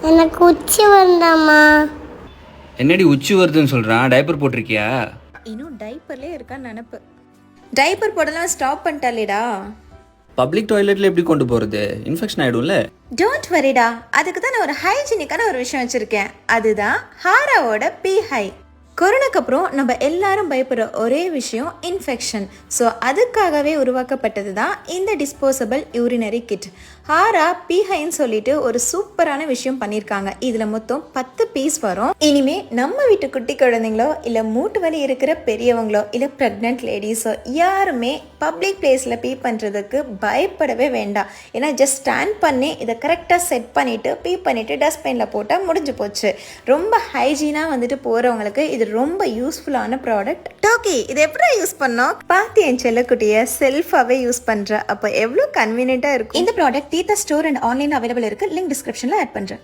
எனக்கு உச்சி வந்தாம்மா. என்னடி உச்சி வருதுன்னு சொல்றான்? டைப்பர் போட்டிருக்கியா? இன்னும் டைப்பர்லேயே இருக்கான்னு நினப்பு. டைப்பர் போடலாம் ஸ்டாப் பண்ணிட்டாலேடா. பப்ளிக் டாய்லெட்ல எப்படி கொண்டு போறது? இன்ஃபெக்ஷன் ஆயிடும்ல. டோன்ட் வரிடா, அதுக்கு தான் நான் ஒரு ஹைஜீனிக்கான ஒரு விஷயம் வச்சிருக்கேன். அதுதான் ஹாராவோட பி ஹை. கொரோனாக்கு அப்புறம் நம்ம எல்லாரும் பயப்படுற ஒரே விஷயம் இன்ஃபெக்ஷன். ஸோ அதுக்காகவே உருவாக்கப்பட்டது தான் இந்த டிஸ்போசபிள் யூரினரி கிட். ஹாரா பிஹைன்னு சொல்லிட்டு ஒரு சூப்பரான விஷயம் பண்ணியிருக்காங்க. இதில் மொத்தம் 10 பீஸ் வரும். இனிமே நம்ம வீட்டு குட்டி குழந்தைங்களோ இல்லை மூட்டு வலி இருக்கிற பெரியவங்களோ இல்லை ப்ரெக்னென்ட் லேடிஸோ யாருமே பப்ளிக் பிளேஸில் பீ பண்ணுறதுக்கு பயப்படவே வேண்டாம். ஏன்னா ஜஸ்ட் ஸ்டாண்ட் பண்ணி இதை கரெக்டாக செட் பண்ணிவிட்டு பீ பண்ணிவிட்டு டஸ்ட்பினில் போட்டால் முடிஞ்சு போச்சு. ரொம்ப ஹைஜீனாக வந்துட்டு போகிறவங்களுக்கு இது ரொம்ப யூஸ்ஃபுல்லான ப்ராடக்ட். டோக்கி, இதை எப்படி யூஸ் பண்ணோம் பார்த்து என் செல்லக்குட்டியை செல்ஃபாகவே யூஸ் பண்ணுற. அப்போ எவ்வளோ கன்வீனியண்ட்டாக இருக்கும். இந்த ப்ராடக்ட் தீதா ஸ்டோர் அண்ட் ஆன்லைன் அவைலபிள் இருக்குது. லிங்க் டிஸ்கிரிப்ஷனில் ஆட் பண்ணுறேன்.